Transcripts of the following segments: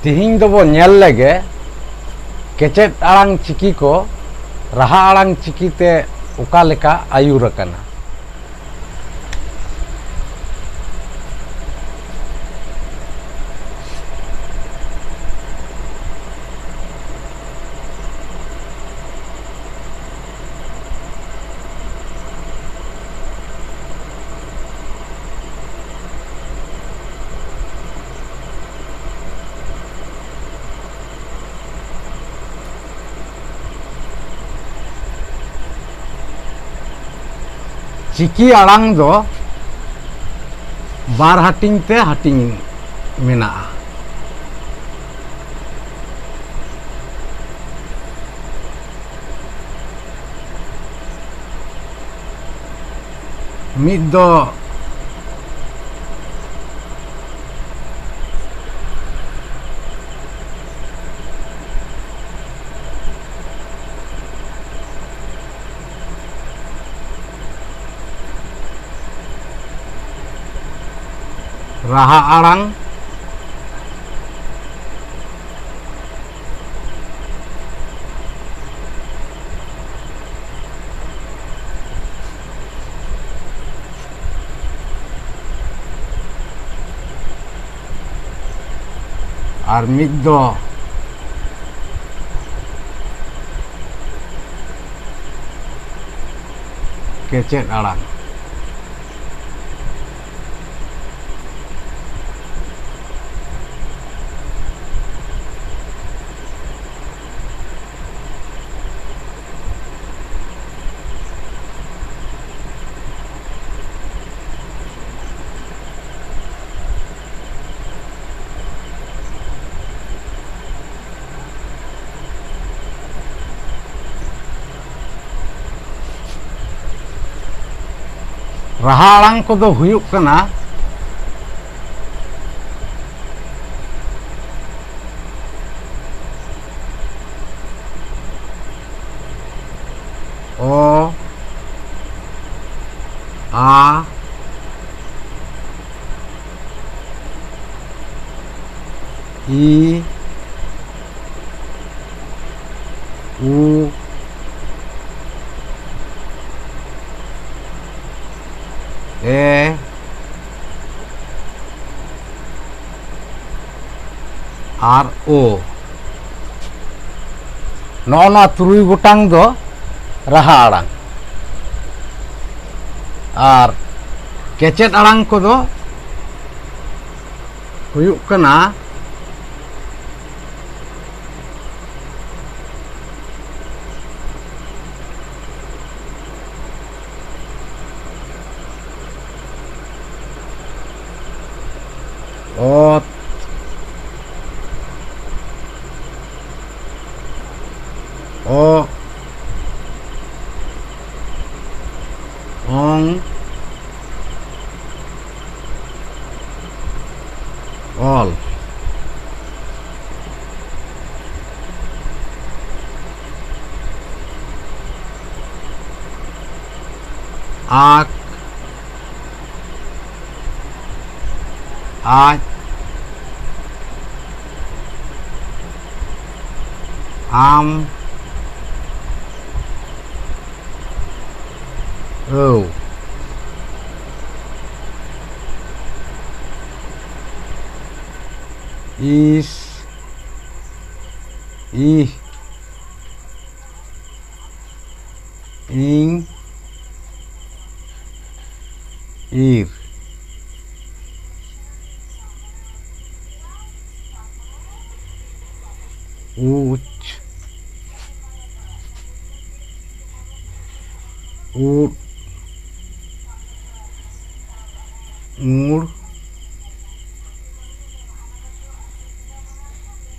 तिहिं दबो नेल लेगे केचेद आड़ांग चिकी को राहा आड़ांग चिकीते उका लेका आयुर अकना। चिकी आड़ांग दो बार हाटिंग ते हाटिंग मेना। मिद दो राहा आड़ांग और मिद दो केचेद आड़ांग। राहा आड़ांग को दो हुयुक कना ओ आ ई उ ए आर ओ नौना तुरुई गोटांग दो राहा आड़ांग और केचेद आड़ांग को दो हुयुक कना ओत ओ ओंग ऑल आक आज आम औ इस इ इं ईर उच उड़ मुड़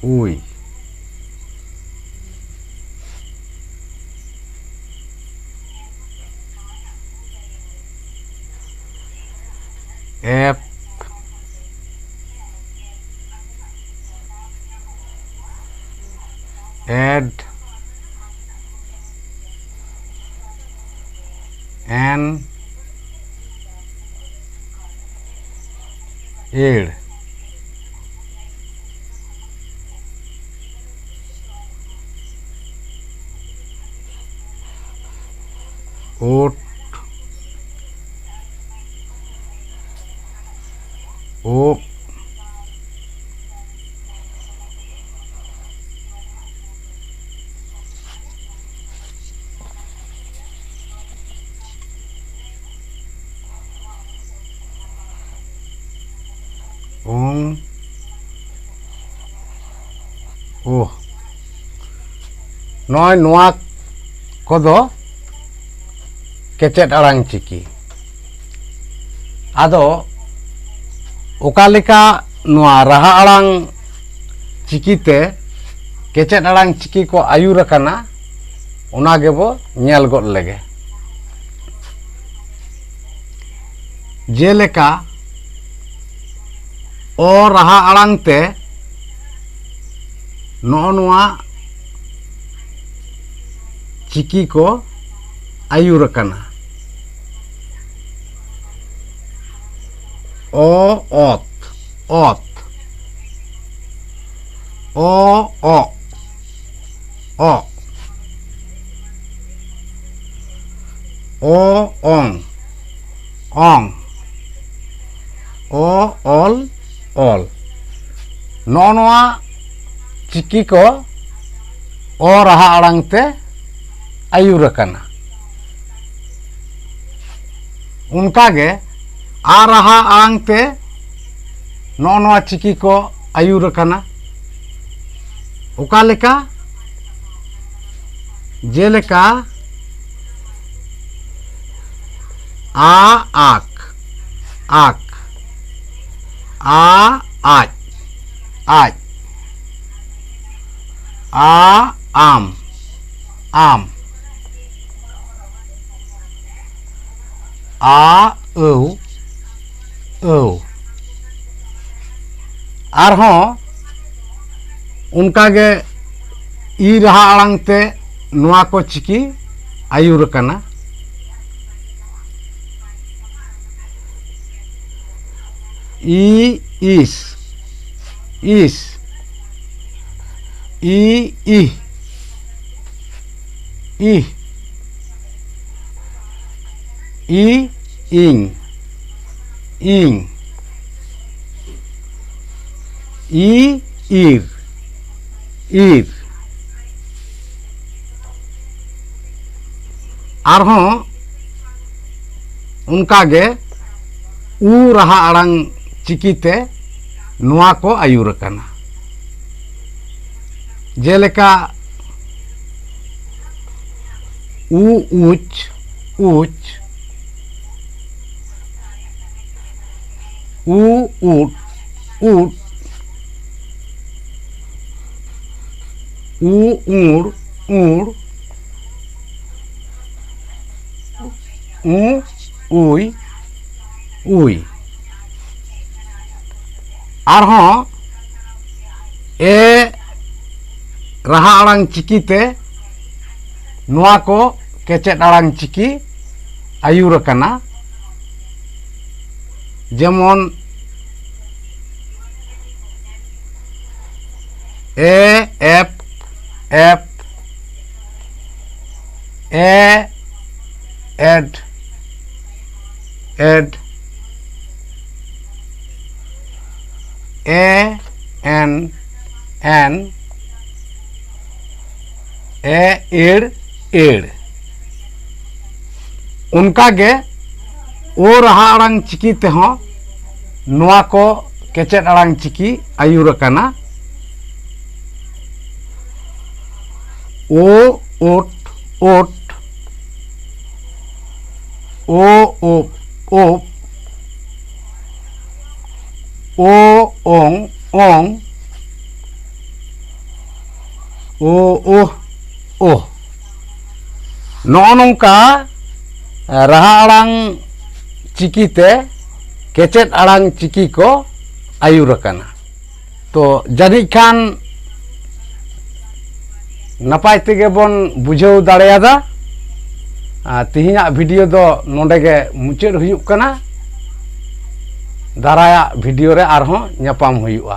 उई एफ एड एन एड ओट ओ ओम ओ नॉय नोआ कोदो केचेट आड़ांग चिकी आदो ओकालिका नोआ राहा आड़ांग चिकीते केचेट आड़ांग चिकी को आयुर कना उना गेबो नेल गोद लेगे जेलेका ओ राहा आड़ांग ते नोआ चिकी को आयुर कना ओ ओत ओत ओ ओ ओंग ओंग ओ ऑल ऑल नोआ चिकी को ओ राहा आड़ांग ते आयुर कना उनका गे आ राहा आड़ांग ते नोआ चिकी को आयुर कना उका लेका जेलेका आ आक आक आ आज आज आ आम आम आ औ औ आरहों उनका गे ई राहा आड़ांग ते नोआ को चिकी आयुर कना ई इस इस ई इ इ ई इंग इंग ई ईर ईर आरहों उनका गे ऊ राहा आड़ांग चिकीते नोआ को आयुर कना जेलेका ऊ ऊच ऊच ऊ ऊट ऊट ऊ ऊड़ ऊड़ ऊ उई उई आरहों ए राहा आड़ांग चिकीते नोआ को केचेट आड़ांग चिकी आयुर कना जेमन ए एप एप ए एड एड ए एन एन ए एड़ एड़ उनका गे ओ राहा आड़ांग चिकी तेहों नोआ को केचेट आड़ांग चिकी आयुर कना ओ ओट ओट ओ ओप ओप ओ ओंग ओंग ओ ओह ओह नौ नौका राहा आड़ांग चिकीते केचेट आड़ांग चिकी को आयुर कना तो जानिज खान नपाय तेगे बन बुझाव दाड़ेयादा तिहिना भिडियो दो नोंडे गे मुचाद हुयुक कना दाराया भिडियो रे आरहों ᱧᱟᱯᱟᱢ हुयुआ।